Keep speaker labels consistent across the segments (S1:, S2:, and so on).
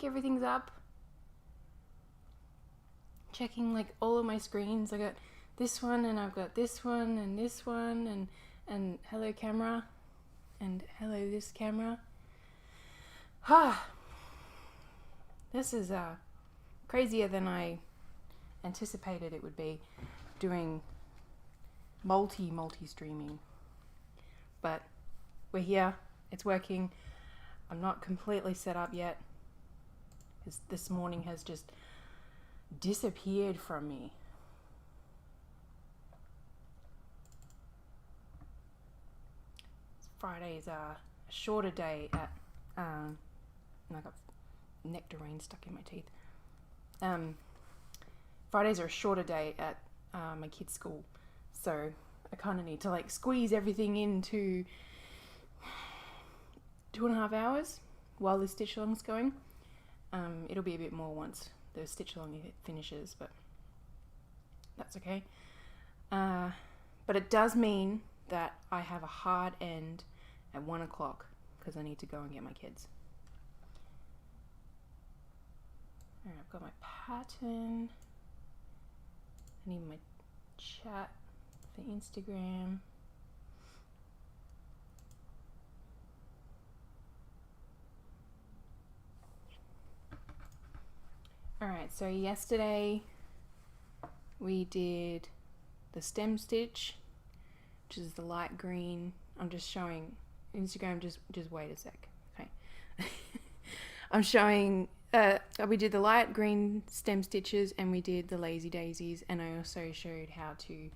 S1: everything's up. Checking like all of my screens. I got this one and I've got this one and this one and hello camera and hello this camera. This is crazier than I anticipated it would be, doing multi streaming. But we're here, it's working. I'm not completely set up yet because this morning has just disappeared from me. Friday's a shorter day at and I got nectarine stuck in my teeth. Fridays are a shorter day at my kids' school, so I kind of need to like squeeze everything into 2.5 hours while the stitch along's going. It'll be a bit more once the stitch along finishes, but that's okay. But it does mean that I have a hard end at 1 o'clock because I need to go and get my kids. Alright, I've got my pattern. I need my chat for Instagram. Alright, so yesterday we did the stem stitch, which is the light green. I'm just showing Instagram, just wait a sec, okay. I'm showing, we did the light green stem stitches and we did the lazy daisies, and I also showed how to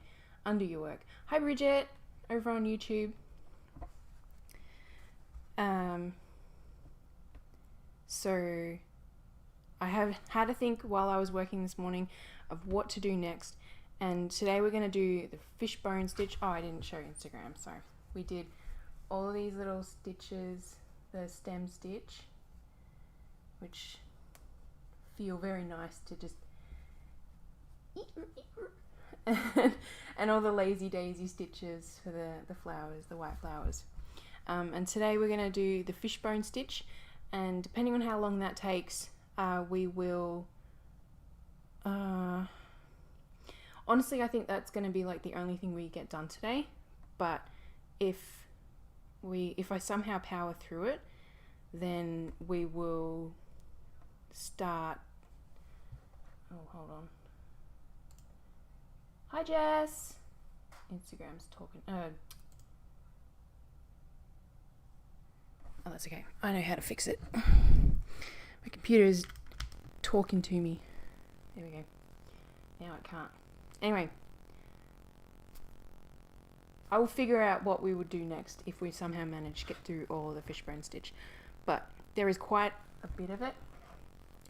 S1: undo your work. Hi Bridget, over on YouTube. So I have had to think while I was working this morning of what to do next, and today we're going to do the fishbone stitch. Oh, I didn't show Instagram, so we did all of these little stitches, the stem stitch, which feel very nice to just and all the lazy daisy stitches for the flowers, the white flowers. And today we're going to do the fishbone stitch, and depending on how long that takes, we will honestly I think that's going to be like the only thing we get done today, but if I somehow power through it, then we will start. Oh, hold on. Hi Jess. Instagram's talking. Oh, that's okay. I know how to fix it. My computer is talking to me. There we go. Now it can't. Anyway, I will figure out what we would do next if we somehow manage to get through all of the fishbone stitch. But there is quite a bit of it.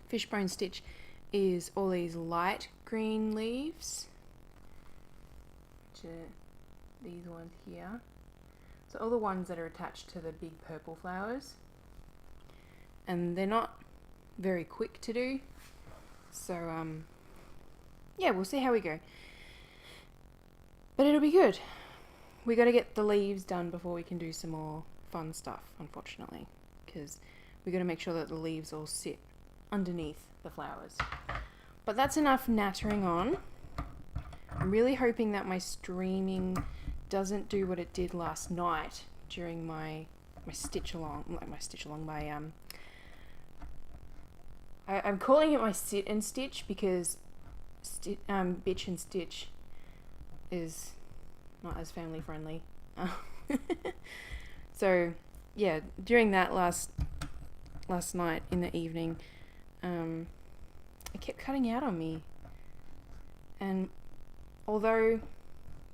S1: Fishbone stitch is all these light green leaves, which are these ones here. So all the ones that are attached to the big purple flowers. And they're not very quick to do. So, yeah, we'll see how we go. But it'll be good. We got to get the leaves done before we can do some more fun stuff, unfortunately, because we got to make sure that the leaves all sit underneath the flowers. But that's enough nattering on. I'm really hoping that my streaming doesn't do what it did last night during my stitch along, I'm calling it my sit and stitch because bitch and stitch is not as family friendly. So yeah, during that last night in the evening, it kept cutting out on me, and although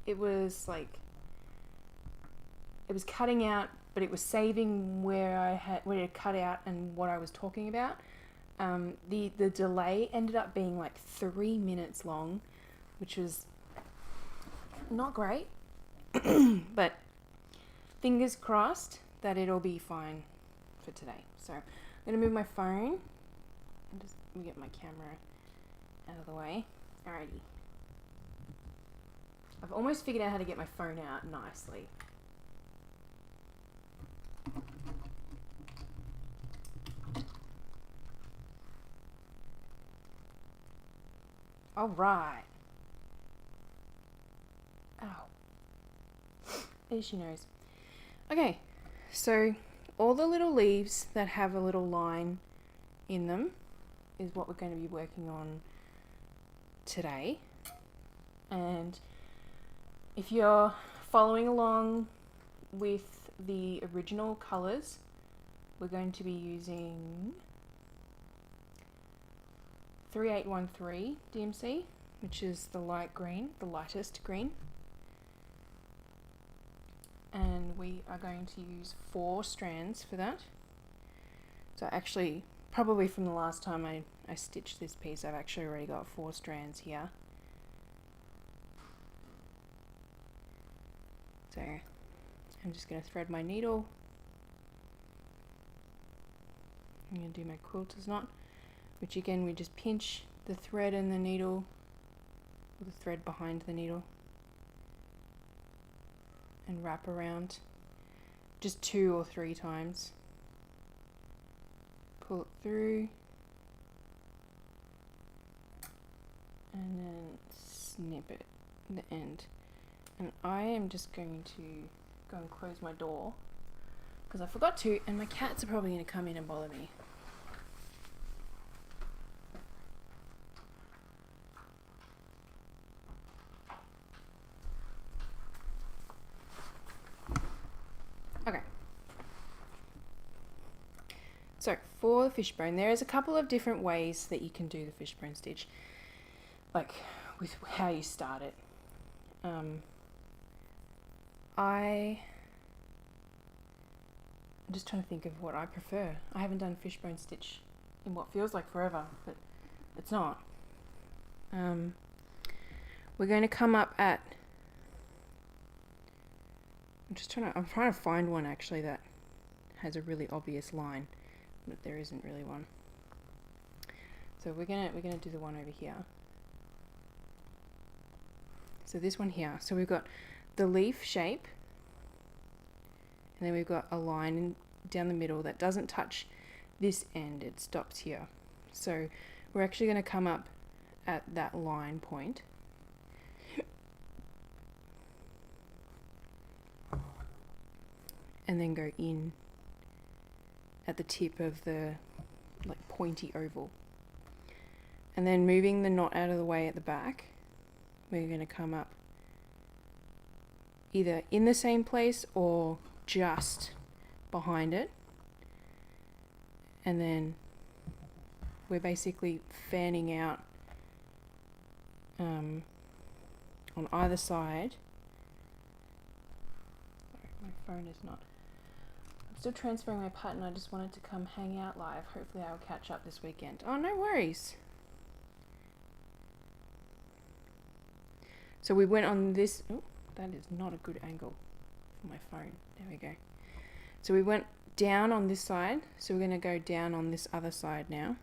S1: it was cutting out, but it was saving where it cut out and what I was talking about. The delay ended up being like 3 minutes long, which was not great. But fingers crossed that it'll be fine for today. So I'm going to move my phone and just get my camera out of the way. Alrighty. I've almost figured out how to get my phone out nicely. All right. Ow. There she knows. Okay, so all the little leaves that have a little line in them is what we're going to be working on today. And if you're following along with the original colours, we're going to be using 3813 DMC, which is the light green, the lightest green. And we are going to use 4 strands for that. So actually, probably from the last time I stitched this piece, I've actually already got 4 strands here. So I'm just going to thread my needle. I'm going to do my quilter's knot, which again we just pinch the thread and the needle, or the thread behind the needle, and wrap around just 2 or 3 times. Pull it through and then snip it at the end. And I am just going to go and close my door because I forgot to, and my cats are probably going to come in and bother me. Okay. So for the fishbone, there is a couple of different ways that you can do the fishbone stitch, like with how you start it. I'm just trying to think of what I prefer. I haven't done fishbone stitch in what feels like forever, but it's not. We're going to come up at, I'm trying to find one actually that has a really obvious line, but there isn't really one. So we're gonna do the one over here. So this one here. So we've got the leaf shape, and then we've got a line down the middle that doesn't touch this end, it stops here. So we're actually going to come up at that line point. And then go in at the tip of the like pointy oval. And then moving the knot out of the way at the back, we're going to come up either in the same place or just behind it. And then we're basically fanning out on either side. Sorry, my phone is not. I'm still transferring my pattern. I just wanted to come hang out live. Hopefully I'll catch up this weekend. Oh, no worries. So we went on this. Oh, that is not a good angle for my phone. There we go. So we went down on this side. So we're going to go down on this other side now.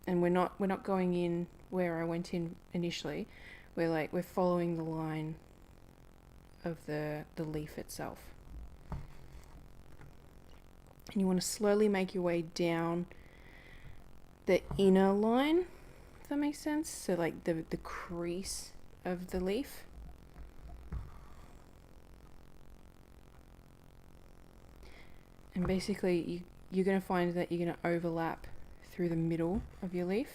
S1: And we're not going in where I went in initially. We're following the line of the leaf itself. And you want to slowly make your way down the inner line, if that makes sense. So like the crease of the leaf. And basically you're going to find that you're going to overlap through the middle of your leaf.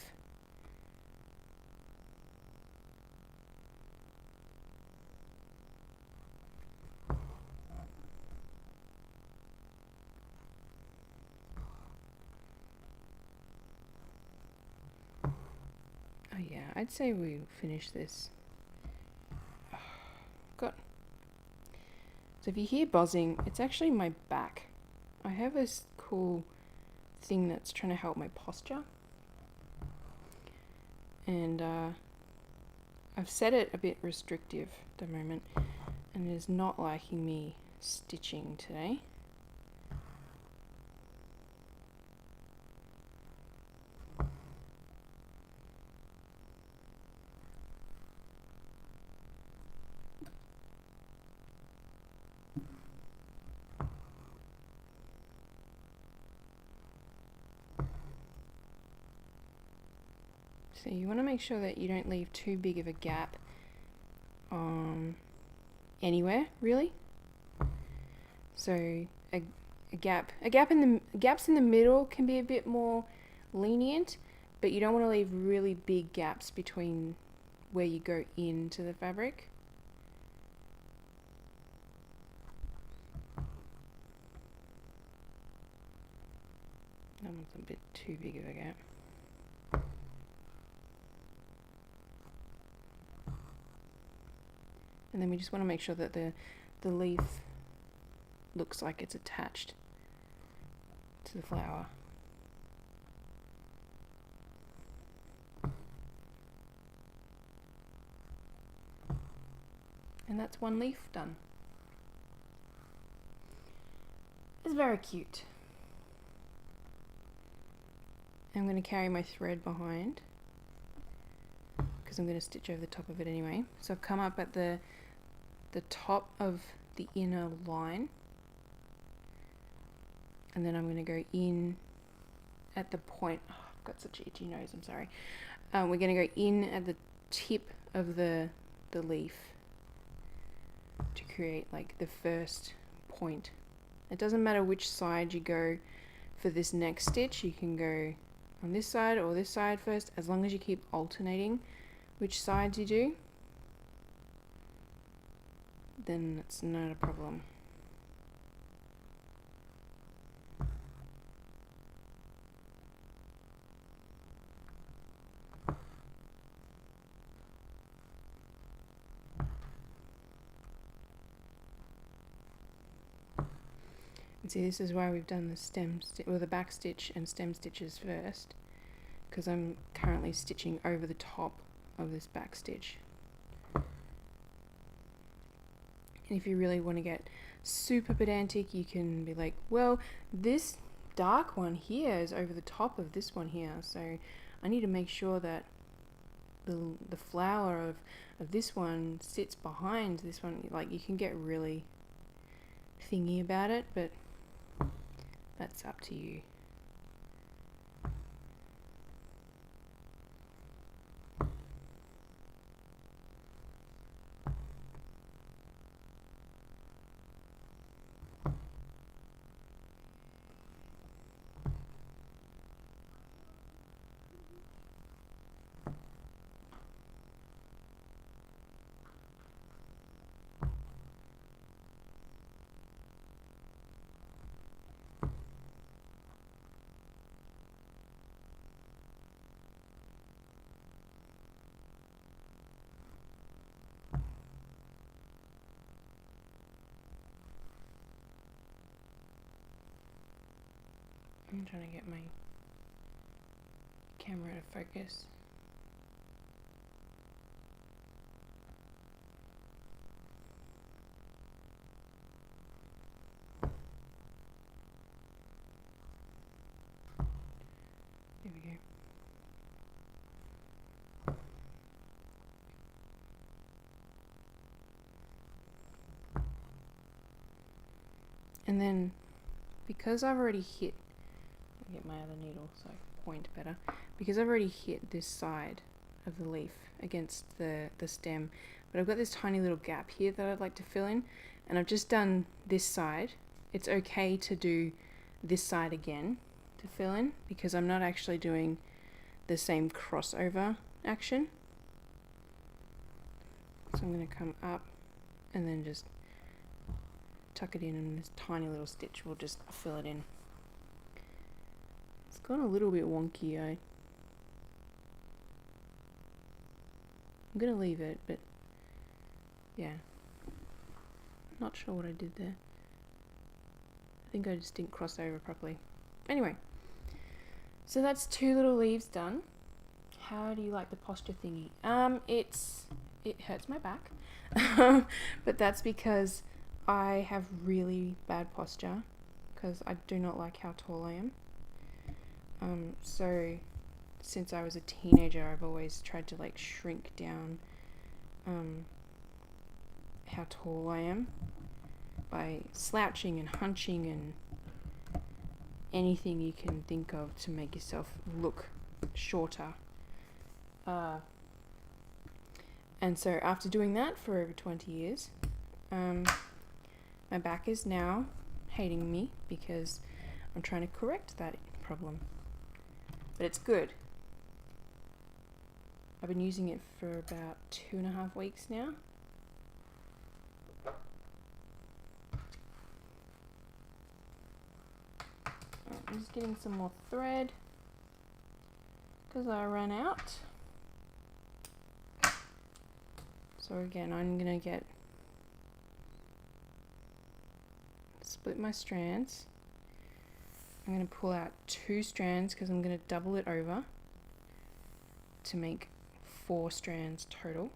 S1: Oh yeah, I'd say we finish this. Got. So if you hear buzzing, it's actually my back. I have this cool thing that's trying to help my posture, and I've set it a bit restrictive at the moment, and it is not liking me stitching today. So you want to make sure that you don't leave too big of a gap anywhere really. So gaps in the middle can be a bit more lenient, but you don't want to leave really big gaps between where you go into the fabric. That one's a bit too big of a gap. And then we just want to make sure that the leaf looks like it's attached to the flower. And that's one leaf done. It's very cute. I'm going to carry my thread behind because I'm going to stitch over the top of it anyway. So I've come up at the top of the inner line, and then I'm going to go in at the point. Oh, I've got such an itchy nose, I'm sorry. We're going to go in at the tip of the leaf to create like the first point. It doesn't matter which side you go for this next stitch. You can go on this side or this side first, as long as you keep alternating which sides you do, then it's not a problem. And see, this is why we've done the back stitch and stem stitches first, because I'm currently stitching over the top of this back stitch. And if you really want to get super pedantic, you can be like, well, this dark one here is over the top of this one here, so I need to make sure that the flower of this one sits behind this one. Like, you can get really thingy about it, but that's up to you. I'm trying to get my camera to focus. There we go. And then, because I've already hit, I'll get my other needle so I can point better, because I've already hit this side of the leaf against the stem, but I've got this tiny little gap here that I'd like to fill in, and I've just done this side. It's okay to do this side again to fill in, because I'm not actually doing the same crossover action. So I'm going to come up and then just tuck it in, and this tiny little stitch will just fill it in. It's gone a little bit wonky. I'm going to leave it, but yeah, not sure what I did there. I think I just didn't cross over properly. Anyway, so that's 2 little leaves done. How do you like the posture thingy? It hurts my back, but that's because I have really bad posture, because I do not like how tall I am. So since I was a teenager, I've always tried to like shrink down how tall I am by slouching and hunching and anything you can think of to make yourself look shorter. And so after doing that for over 20 years, my back is now hating me because I'm trying to correct that problem. But it's good. I've been using it for about 2.5 weeks now. I'm just getting some more thread because I ran out. So again, I'm going to split my strands. I'm going to pull out 2 strands because I'm going to double it over to make 4 strands total.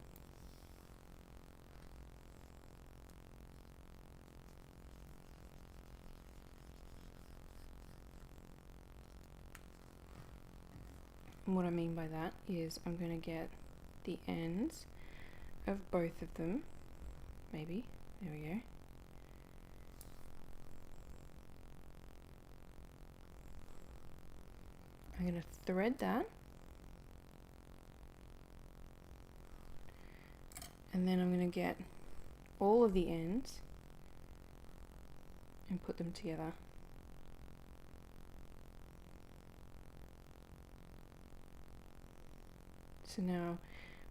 S1: And what I mean by that is I'm going to get the ends of both of them, maybe, there we go. I'm going to thread that, and then I'm going to get all of the ends and put them together. So now,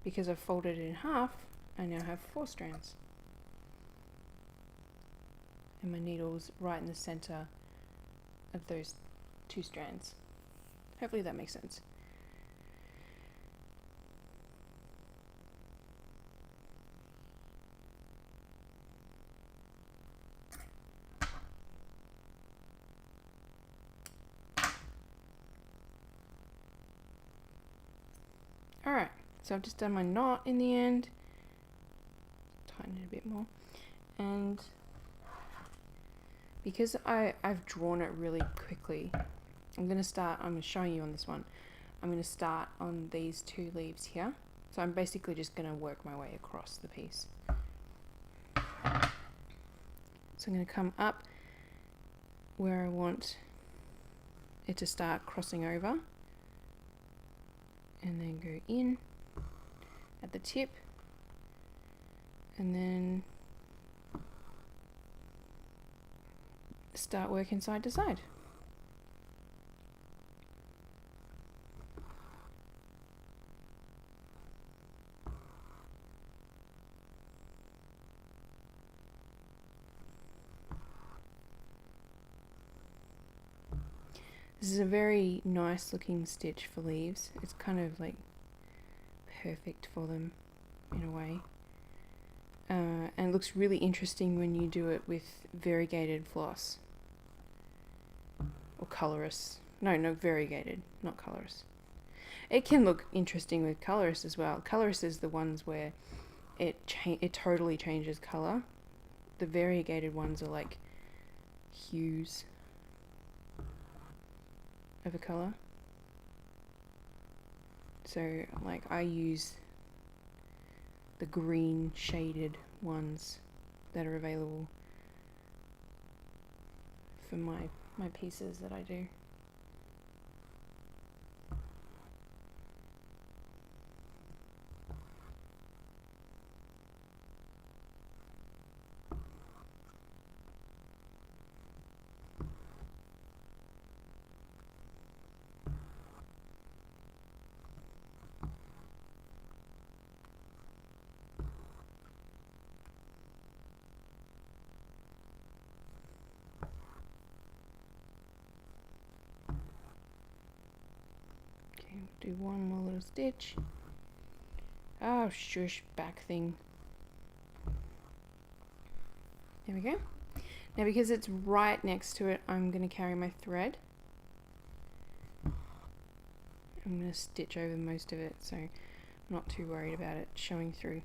S1: because I've folded it in half, I now have 4 strands. And my needle's right in the center of those 2 strands. Hopefully that makes sense. Alright, so I've just done my knot in the end. Tighten it a bit more. And because I've drawn it really quickly, I'm showing you on this one. I'm going to start on these 2 leaves here. So I'm basically just going to work my way across the piece. So I'm going to come up where I want it to start crossing over, and then go in at the tip, and then start working side to side. This is a very nice looking stitch for leaves. It's kind of like perfect for them in a way. And it looks really interesting when you do it with variegated floss. Or colorous. No, variegated, not colorous. It can look interesting with colorous as well. Colorous is the ones where it totally changes color. The variegated ones are like hues of a color. So like I use the green shaded ones that are available for my pieces that I do. Do one more little stitch. Oh shush, back thing. There we go. Now because it's right next to it, I'm going to carry my thread. I'm going to stitch over most of it, so I'm not too worried about it showing through.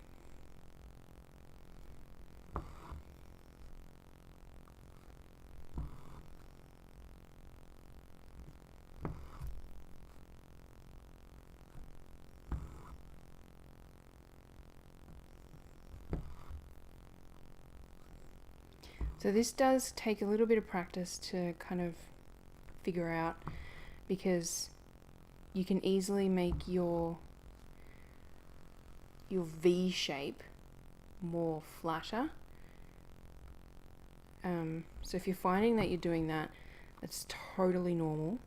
S1: So this does take a little bit of practice to kind of figure out, because you can easily make your your V shape more flatter. So if you're finding that you're doing that, that's totally normal.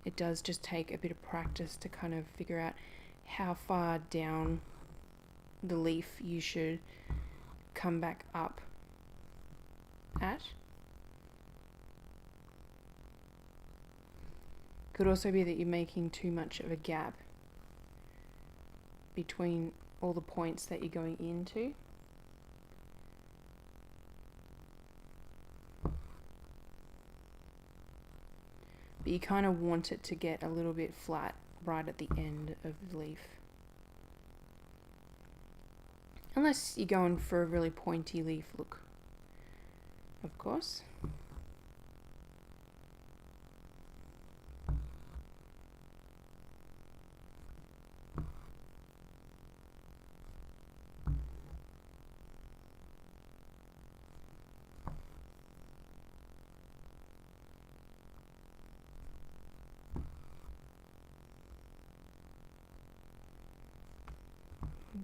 S1: It does just take a bit of practice to kind of figure out how far down the leaf you should come back up at. Could also be that you're making too much of a gap between all the points that you're going into. But you kind of want it to get a little bit flat right at the end of the leaf. Unless you're going for a really pointy leaf look, of course.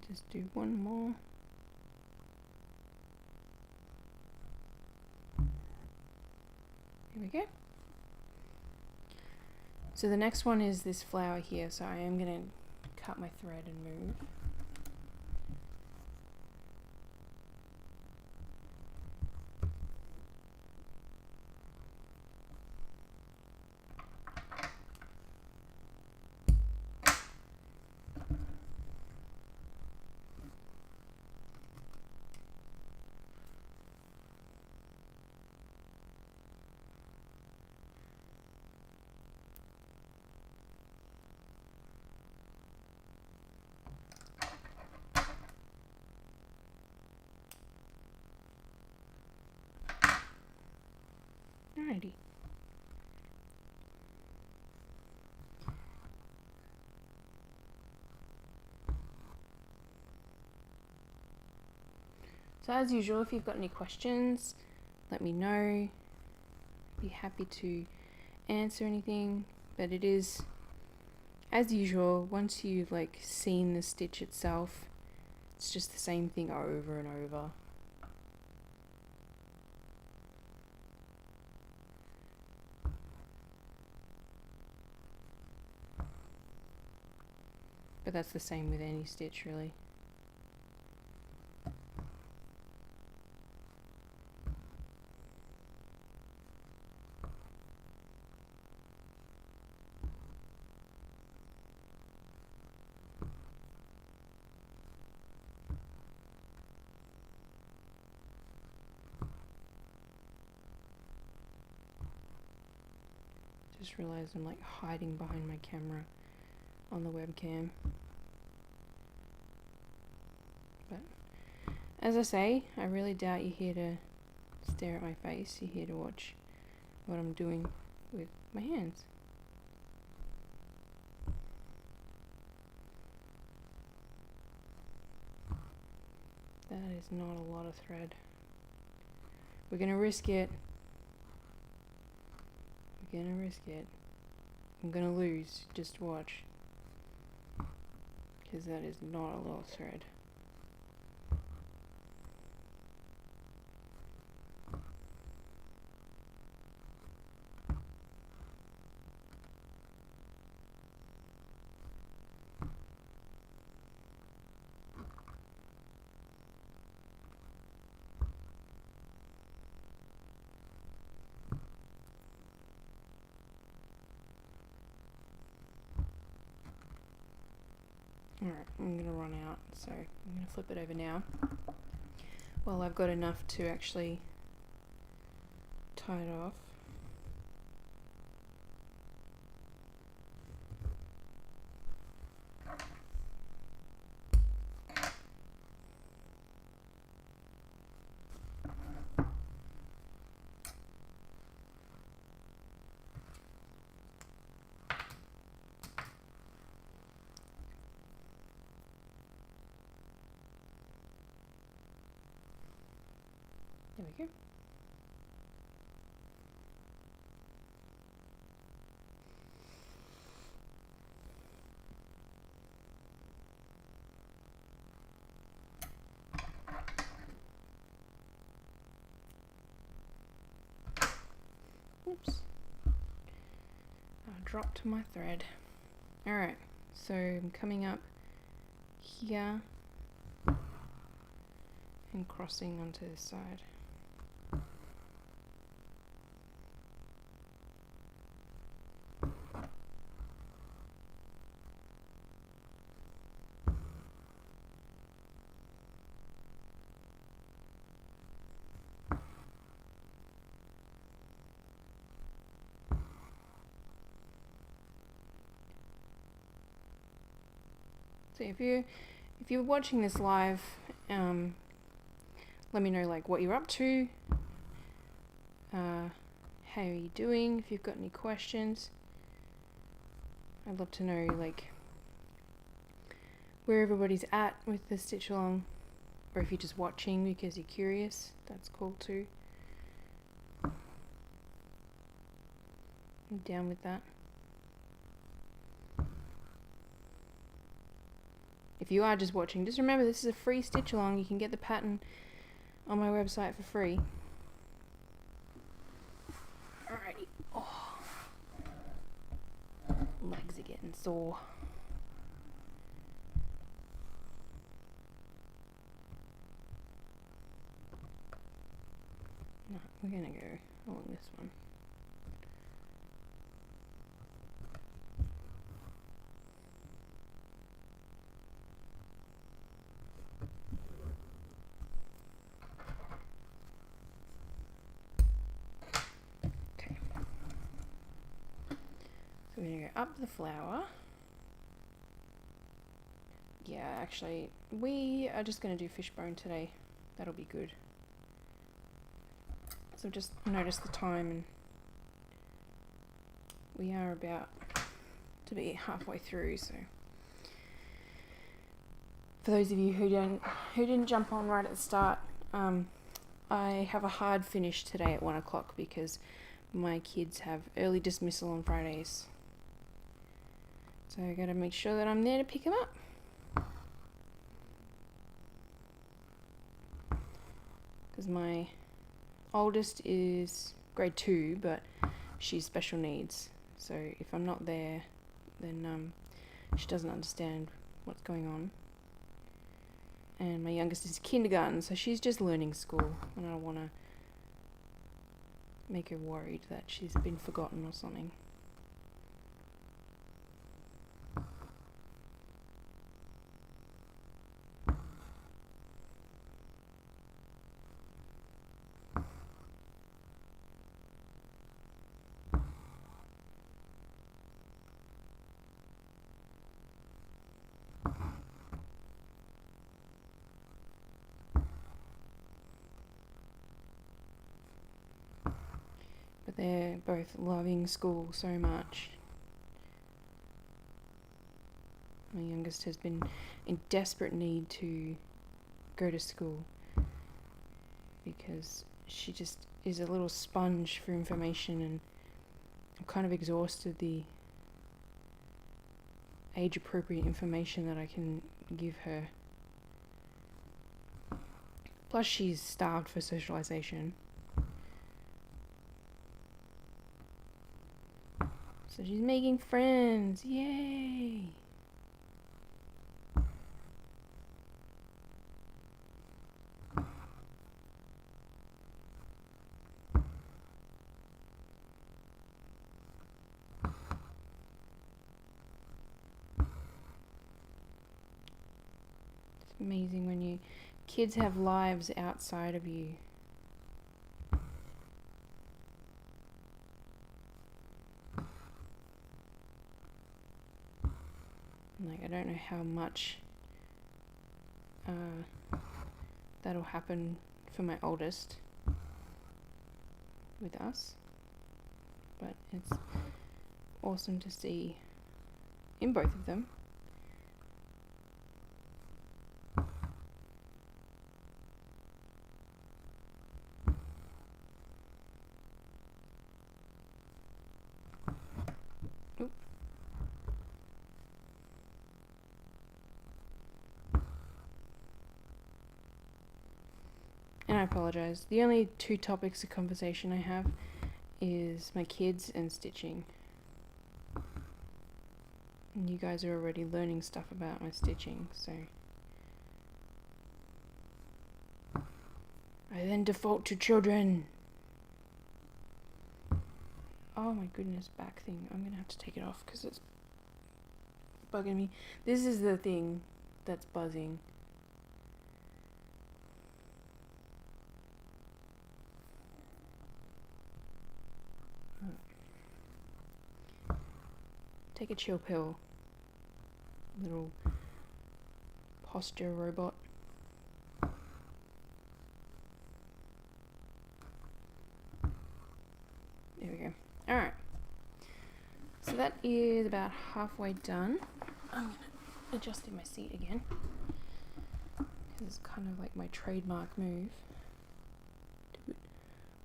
S1: Just do one more. There we go. So the next one is this flower here, so I am going to cut my thread and move. Alrighty. So as usual, if you've got any questions, let me know. Be happy to answer anything. But it is, as usual, once you've like seen the stitch itself, it's just the same thing over and over. But that's the same with any stitch, really. Just realized I'm like hiding behind my camera on the webcam. But as I say, I really doubt you're here to stare at my face. You're here to watch what I'm doing with my hands. That is not a lot of thread. We're gonna risk it. We're gonna risk it. I'm gonna lose. Just watch. Because that is not a lot of thread. Alright, I'm going to run out, so I'm going to flip it over now. Well, I've got enough to actually tie it off. There we go. Oops. I dropped my thread. Alright, so I'm coming up here and crossing onto this side. So if you're watching this live, let me know like what you're up to, how are you doing, if you've got any questions. I'd love to know like where everybody's at with the stitch along, or if you're just watching because you're curious, that's cool too. I'm down with that. If you are just watching, just remember this is a free stitch along. You can get the pattern on my website for free. Alrighty. Oh. Legs are getting sore. No, we're gonna go along this one. We're going to go up the flower. Yeah, actually, we are just going to do fishbone today. That'll be good. So just notice the time, and we are about to be halfway through. So for those of you who didn't jump on right at the start, I have a hard finish today at 1 o'clock because my kids have early dismissal on Fridays. So I gotta make sure that I'm there to pick them up. Because my oldest is grade 2, but she's special needs. So if I'm not there, then she doesn't understand what's going on. And my youngest is kindergarten, so she's just learning school, and I don't want to make her worried that she's been forgotten or something. But they're both loving school so much. My youngest has been in desperate need to go to school because she just is a little sponge for information, and I'm kind of exhausted the age appropriate information that I can give her. Plus she's starved for socialization. So she's making friends, yay! It's amazing when kids have lives outside of you. Like, I don't know how much that'll happen for my oldest with us, but it's awesome to see in both of them. And I apologize. The only two topics of conversation I have is my kids and stitching. And you guys are already learning stuff about my stitching, so I then default to children. Oh my goodness, back thing. I'm gonna have to take it off because it's bugging me. This is the thing that's buzzing. Take a chill pill, little posture robot. There we go. Alright, so that is about halfway done. I'm going to adjust in my seat again, because it's kind of like my trademark move. Do it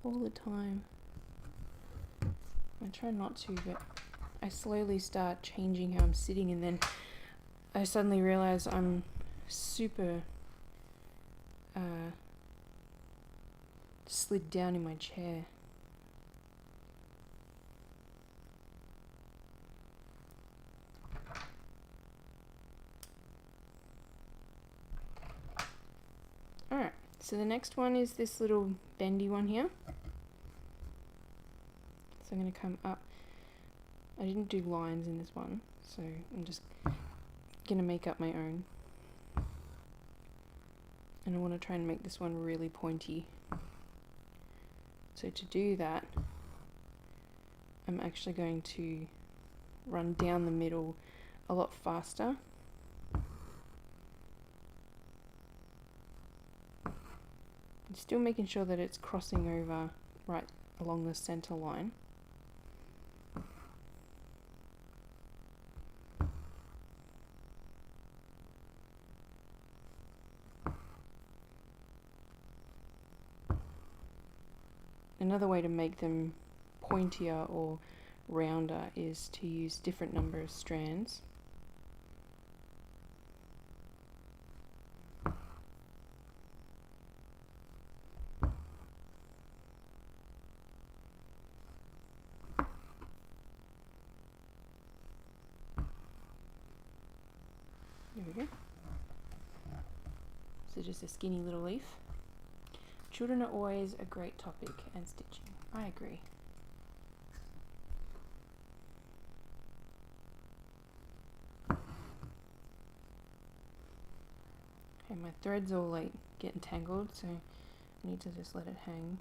S1: all the time. I try not to, but I slowly start changing how I'm sitting, and then I suddenly realize I'm super slid down in my chair. Alright, so the next one is this little bendy one here. So I'm going to come up. I didn't do lines in this one, so I'm just going to make up my own. And I want to try and make this one really pointy. So to do that, I'm actually going to run down the middle a lot faster. I'm still making sure that it's crossing over right along the center line. Another way to make them pointier or rounder is to use different number of strands. There we go. So just a skinny little leaf. Children are always a great topic, and stitching. I agree. Okay, my thread's all like getting tangled, so I need to just let it hang.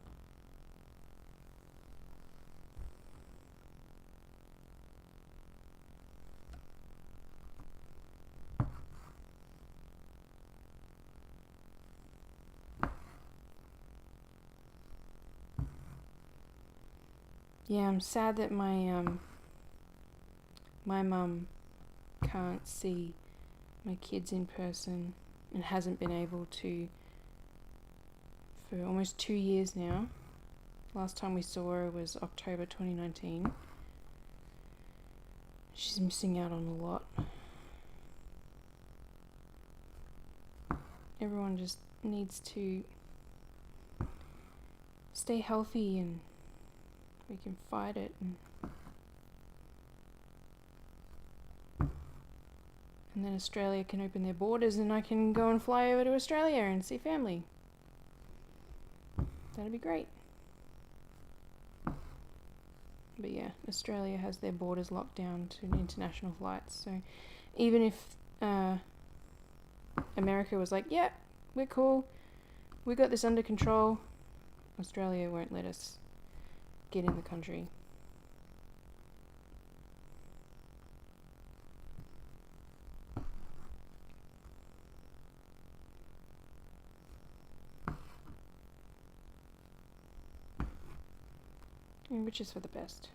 S1: Yeah, I'm sad that my mum can't see my kids in person and hasn't been able to for almost 2 years now. Last time we saw her was October 2019. She's missing out on a lot. Everyone just needs to stay healthy and we can fight it, and then Australia can open their borders and I can go and fly over to Australia and see family. That'd be great. But yeah, Australia has their borders locked down to international flights, so even if America was like, yeah, we're cool, we got this under control, Australia won't let us get in the country. And which is for the best.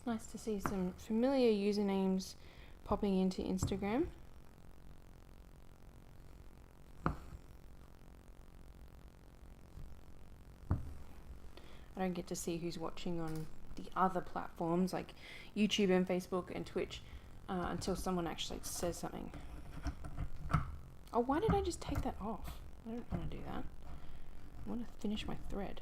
S1: It's nice to see some familiar usernames popping into Instagram. I don't get to see who's watching on the other platforms like YouTube and Facebook and Twitch until someone actually says something. Oh, why did I just take that off? I don't want to do that. I want to finish my thread.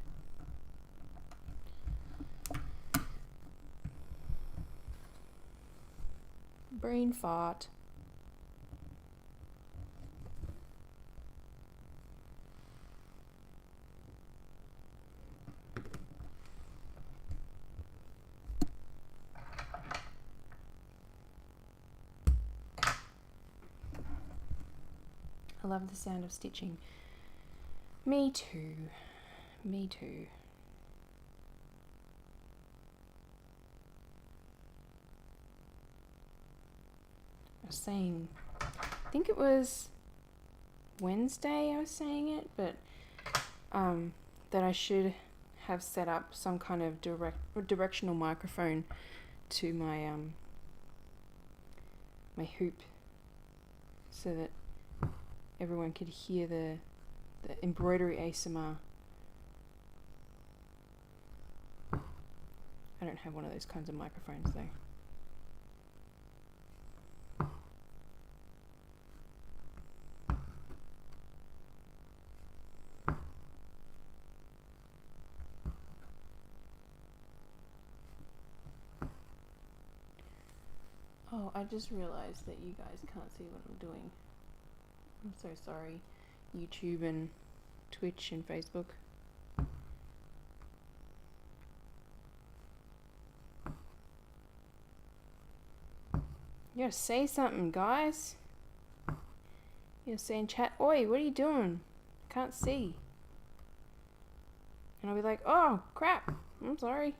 S1: Brain fart. I love the sound of stitching. Me too. Me too. I was saying, I think it was Wednesday I was saying it, but that I should have set up some kind of directional microphone to my my hoop so that everyone could hear the embroidery ASMR. I don't have one of those kinds of microphones though. Oh, I just realized that you guys can't see what I'm doing. I'm so sorry, YouTube and Twitch and Facebook. You gotta say something, guys. You gotta say in chat, oi, what are you doing? Can't see. And I'll be like, oh, crap, I'm sorry.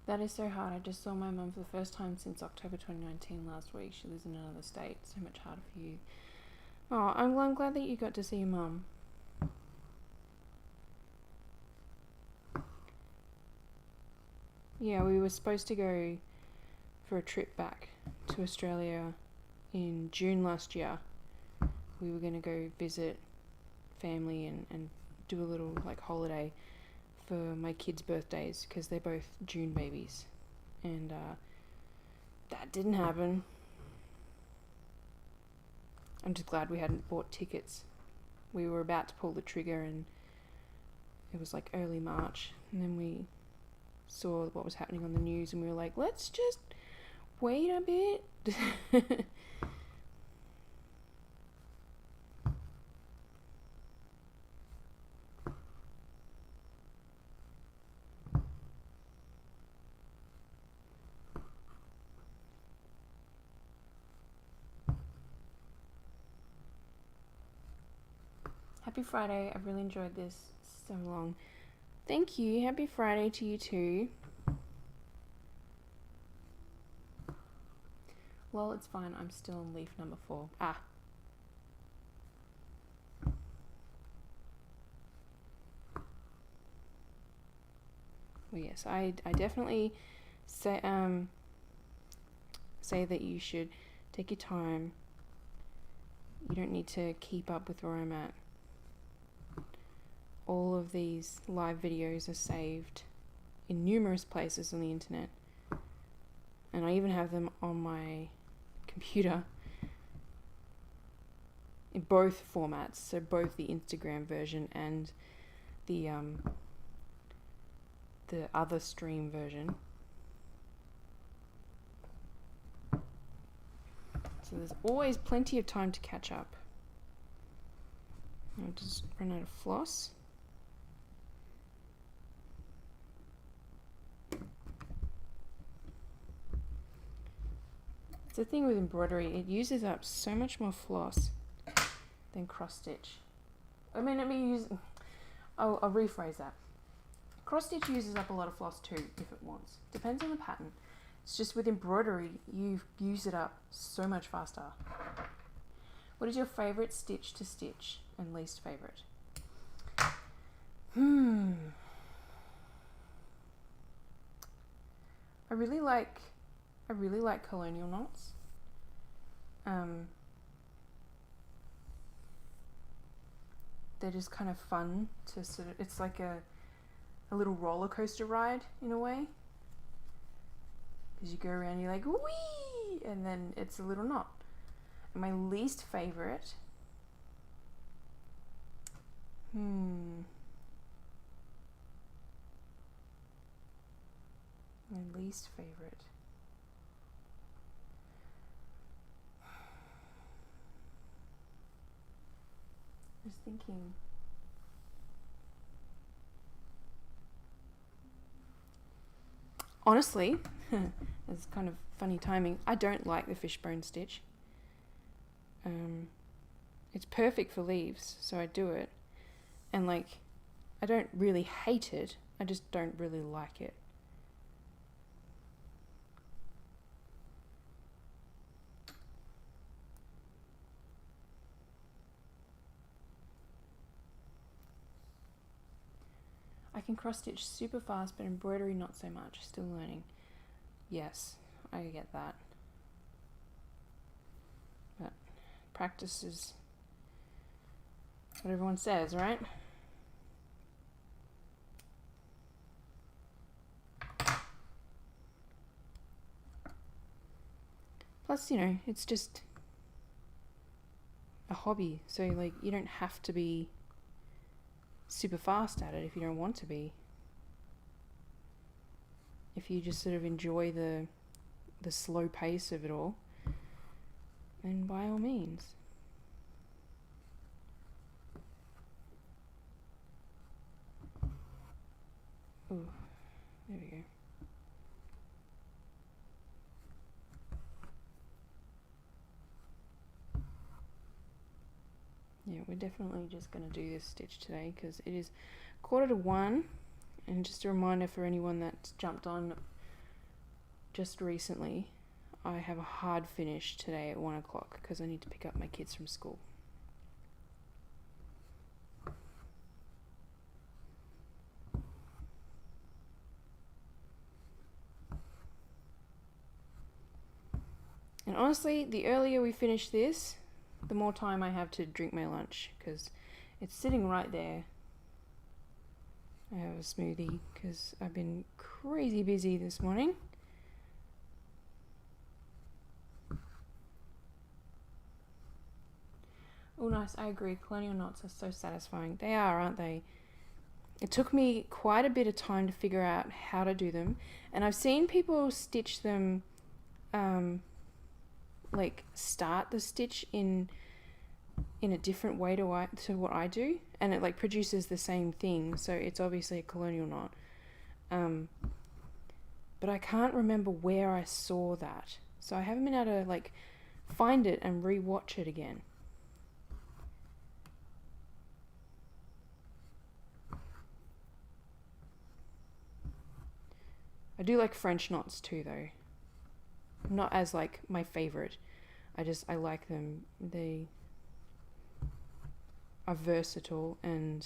S1: That is so hard. I just saw my mum for the first time since October 2019 last week. She lives in another state. So much harder for you. Oh, I'm glad that you got to see your mum. Yeah, we were supposed to go for a trip back to Australia in June last year. We were going to go visit family and do a little like holiday for my kids' birthdays because they're both June babies, and that didn't happen. I'm just glad we hadn't bought tickets. We were about to pull the trigger and it was like early March, and then we saw what was happening on the news and we were like, let's just wait a bit. Happy Friday. I've really enjoyed this so long. Thank you. Happy Friday to you too. Well, it's fine. I'm still on leaf number 4. Ah. Well, yes, I definitely say that you should take your time. You don't need to keep up with where I'm at. All of these live videos are saved in numerous places on the internet, and I even have them on my computer in both formats, so both the Instagram version and the other stream version. So there's always plenty of time to catch up. I'll just run out of floss. It's the thing with embroidery, it uses up so much more floss than cross stitch. I'll rephrase that. Cross stitch uses up a lot of floss too, if it wants. Depends on the pattern. It's just with embroidery, you use it up so much faster. What is your favourite stitch to stitch and least favourite? I really like colonial knots. They're just kind of fun to sort of, it's like a little roller coaster ride in a way. Because you go around, you're like, whee! And then it's a little knot. And my least favourite, my least favourite. Just thinking. Honestly, it's kind of funny timing. I don't like the fishbone stitch. It's perfect for leaves, so I do it. And like, I don't really hate it. I just don't really like it. I can cross stitch super fast, but embroidery not so much. Still learning. Yes, I get that. But practice is what everyone says, right? Plus, you know, it's just a hobby. So like, you don't have to be super fast at it if you don't want to be. If you just sort of enjoy the slow pace of it all, then by all means. Ooh, there we go. Yeah, we're definitely just going to do this stitch today because it is 1:45, and just a reminder for anyone that's jumped on just recently, I have a hard finish today at 1 o'clock because I need to pick up my kids from school. And honestly, the earlier we finish this, the more time I have to drink my lunch because it's sitting right there. I have a smoothie because I've been crazy busy this morning. Oh, nice. I agree. Colonial knots are so satisfying. They are, aren't they? It took me quite a bit of time to figure out how to do them. And I've seen people stitch them, like start the stitch in a different way to what I do. And it like produces the same thing. So it's obviously a colonial knot. But I can't remember where I saw that. So I haven't been able to like find it and re-watch it again. I do like French knots too though. Not as like my favorite. I like them. They are versatile and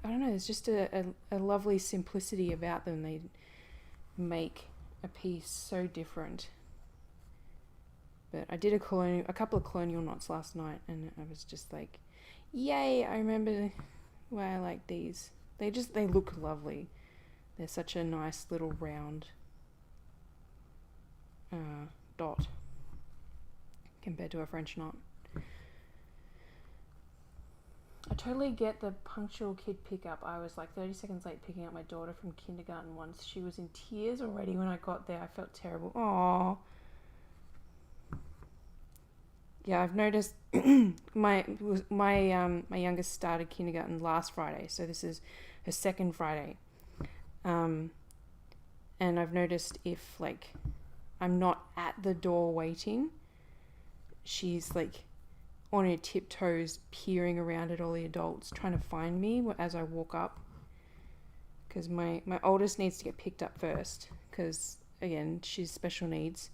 S1: I don't know, there's just a lovely simplicity about them. They make a piece so different. But I did a couple of colonial knots last night and I was just like, yay, I remember why I like these. They look lovely. They're such a nice little round dot compared to a French knot. I totally get the punctual kid pickup. I was like 30 seconds late picking up my daughter from kindergarten once. She was in tears already when I got there. I felt terrible. Aww. Yeah, I've noticed my youngest started kindergarten last Friday, so this is her second Friday. And I've noticed if like I'm not at the door waiting, she's like on her tiptoes peering around at all the adults trying to find me as I walk up because my oldest needs to get picked up first, because again, she's special needs.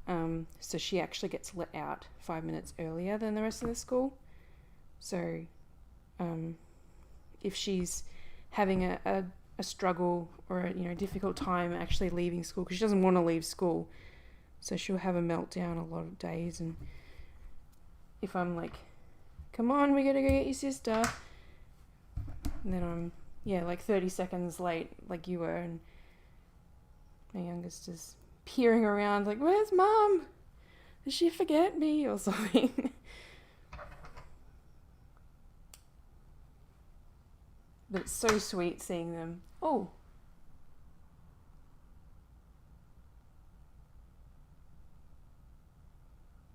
S1: So she actually gets let out 5 minutes earlier than the rest of the school. So if she's having a struggle or a difficult time actually leaving school, because she doesn't want to leave school, so she'll have a meltdown a lot of days. And if I'm like, come on, we gotta go get your sister, and then I'm like 30 seconds late like you were, and my youngest is peering around like, where's mum? Did she forget me or something? But it's so sweet seeing them. Oh.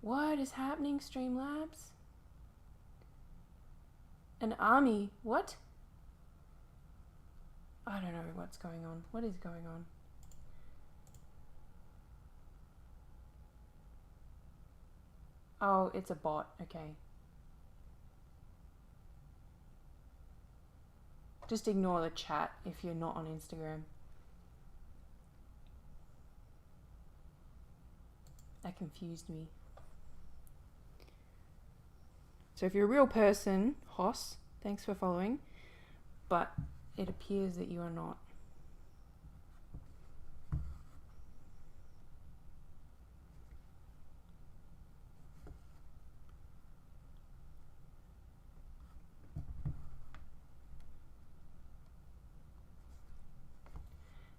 S1: What is happening, Streamlabs? An army? What? I don't know what's going on. What is going on? Oh, it's a bot. Okay. Just ignore the chat if you're not on Instagram. That confused me. So if you're a real person, Hoss, thanks for following, but it appears that you are not.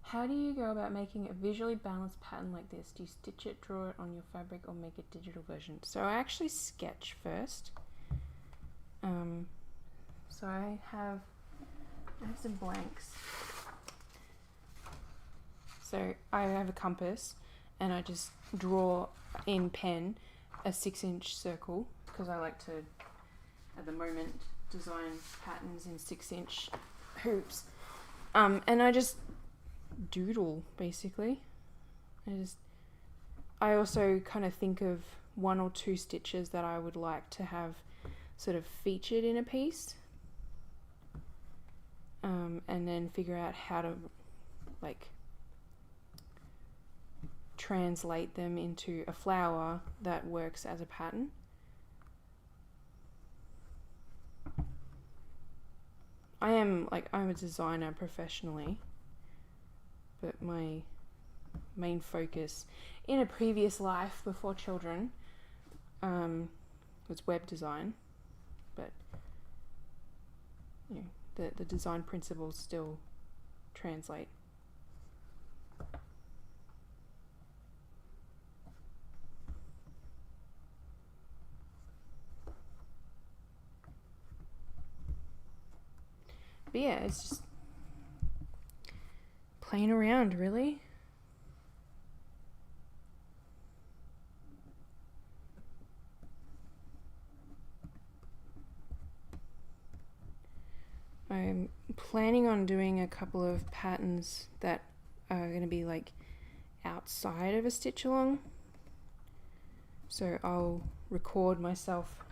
S1: How do you go about making a visually balanced pattern like this? Do you stitch it, draw it on your fabric, or make a digital version? So I actually sketch first. So I have some blanks. So I have a compass, and I just draw in pen a 6-inch circle, because I like to, at the moment, design patterns in 6-inch hoops. And I just doodle, basically. I also kind of think of 1 or 2 stitches that I would like to have sort of featured in a piece, and then figure out how to like translate them into a flower that works as a pattern. I'm a designer professionally, but my main focus in a previous life before children was web design, but the design principles still translate. But yeah, it's just playing around, really. I'm planning on doing a couple of patterns that are going to be like outside of a stitch along. So I'll record myself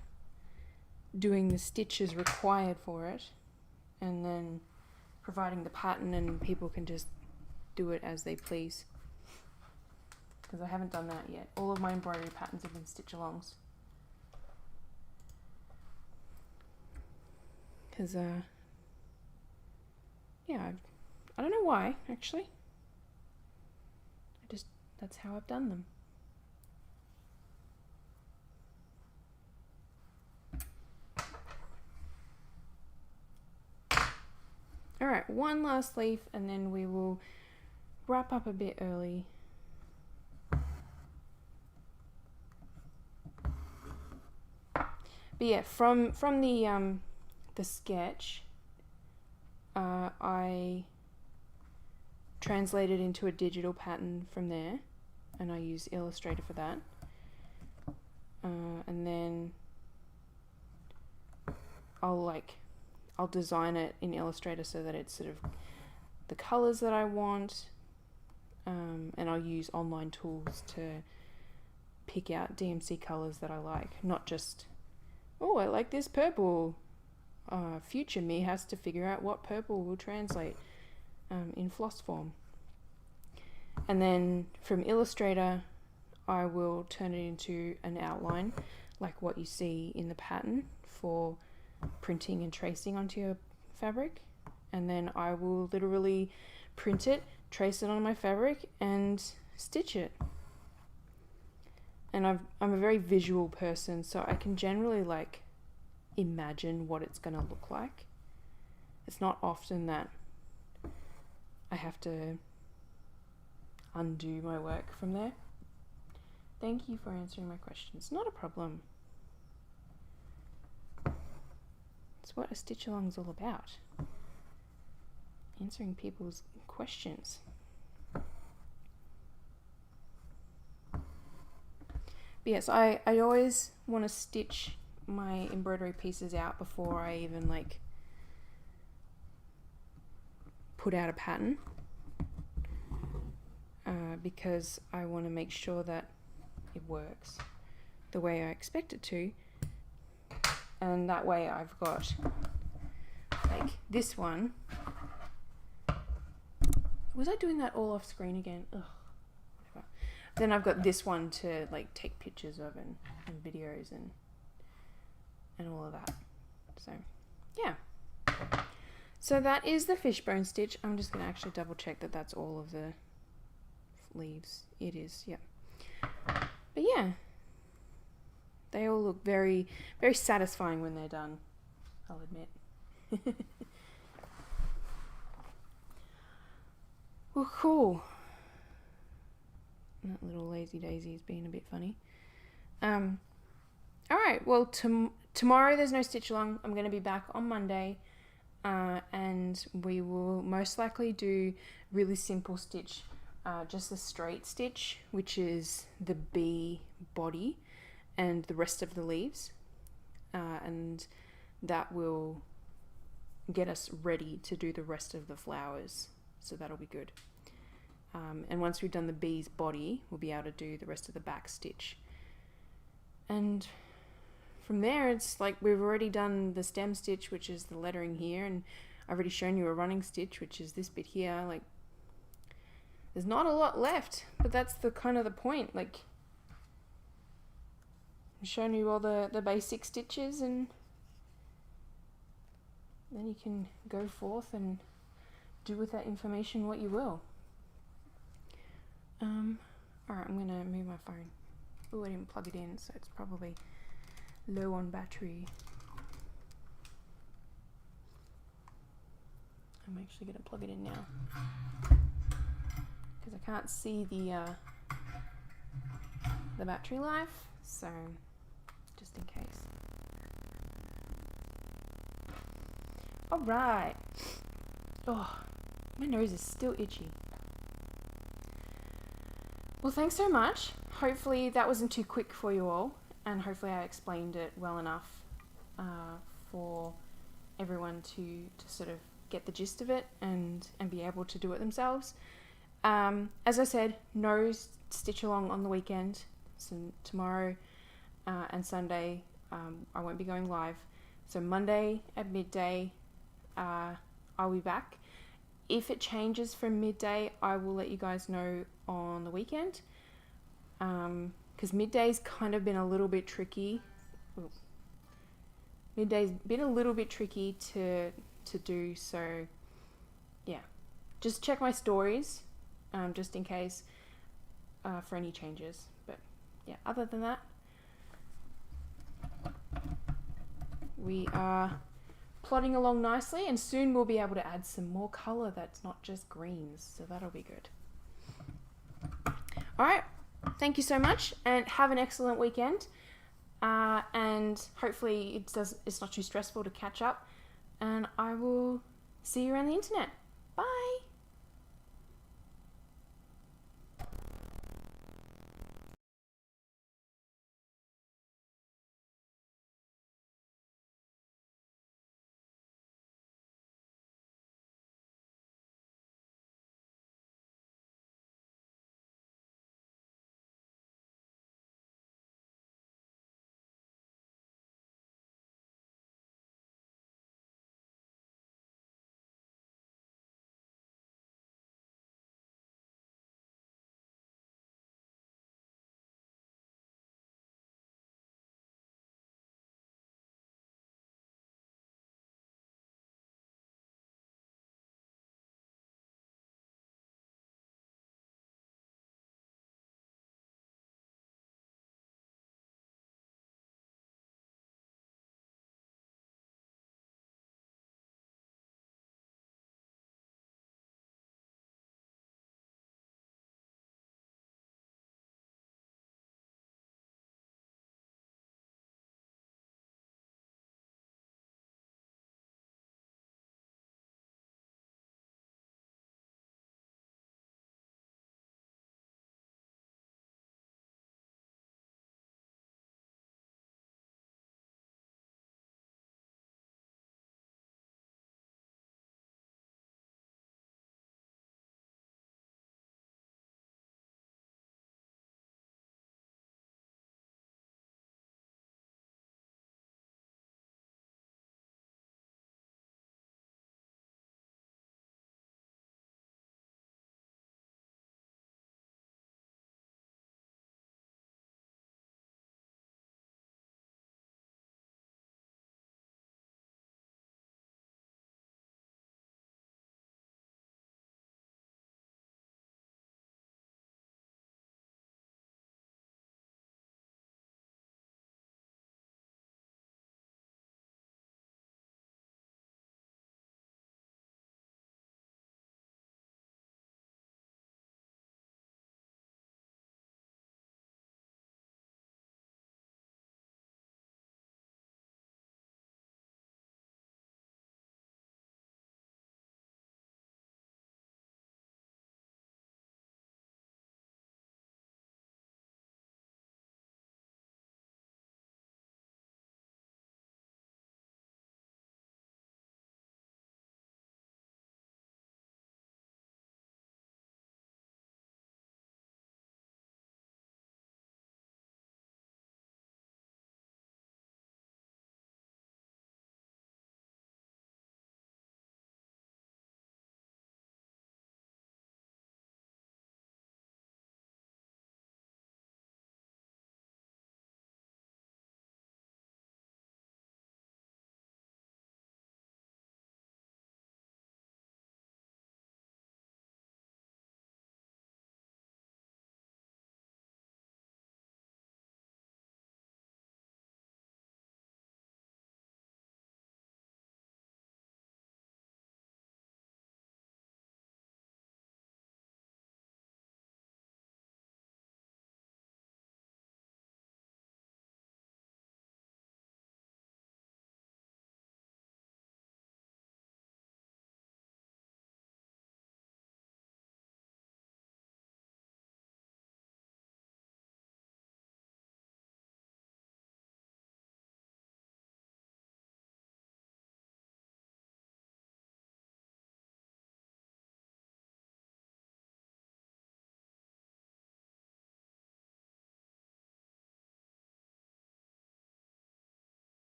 S1: doing the stitches required for it, and then providing the pattern, and people can just do it as they please. Because I haven't done that yet. All of my embroidery patterns have been stitch alongs. Because yeah, I don't know why, actually. That's how I've done them. Alright, one last leaf, and then we will wrap up a bit early. But yeah, from the sketch, I translated into a digital pattern from there, and I use Illustrator for that. And then I'll design it in Illustrator so that it's sort of the colors that I want, and I'll use online tools to pick out DMC colors that I like, not just, oh, I like this purple. Future me has to figure out what purple will translate. in floss form. And then from Illustrator, I will turn it into an outline like what you see in the pattern for printing and tracing onto your fabric. And then I will literally print it, trace it on my fabric, and stitch it. And I'm a very visual person, so I can generally like imagine what it's going to look like. It's not often that I have to undo my work from there. Thank you for answering my questions. Not a problem. It's what a stitch along is all about. Answering people's questions. But yes, I always want to stitch my embroidery pieces out before I even like put out a pattern, because I want to make sure that it works the way I expect it to, and that way I've got like this one. Was I doing that all off screen again? Ugh, whatever. Then I've got this one to like take pictures of and videos and all of that. So yeah. So that is the fishbone stitch. I'm just going to actually double check that that's all of the leaves. It is, yeah. But yeah, they all look very, very satisfying when they're done, I'll admit. Well, cool. That little lazy daisy is being a bit funny. Alright, well, tomorrow there's no stitch along. I'm going to be back on Monday. And we will most likely do really simple stitch, just a straight stitch, which is the bee body and the rest of the leaves, and that will get us ready to do the rest of the flowers, so that'll be good. And once we've done the bee's body, we'll be able to do the rest of the back stitch, and from there it's like we've already done the stem stitch, which is the lettering here, and I've already shown you a running stitch, which is this bit here. Like, there's not a lot left, but that's the kind of the point. Like, I'm showing you all the basic stitches, and then you can go forth and do with that information what you will. Alright, I'm gonna move my phone. Oh, I didn't plug it in, so it's probably low on battery. I'm actually going to plug it in now because I can't see the battery life, so just in case. Alright. Oh, my nose is still itchy. Well, thanks so much. Hopefully that wasn't too quick for you all, and hopefully I explained it well enough for everyone to sort of get the gist of it and be able to do it themselves. As I said, no stitch along on the weekend. So tomorrow and Sunday I won't be going live. So Monday at midday I'll be back. If it changes from midday, I will let you guys know on the weekend. Because midday's kind of been a little bit tricky. Midday's been a little bit tricky to do, so yeah, just check my stories just in case for any changes. But yeah, other than that, we are plodding along nicely, and soon we'll be able to add some more color that's not just greens, so that'll be good. All right, thank you so much, and have an excellent weekend, and hopefully it's not too stressful to catch up, and I will see you around the internet. Bye.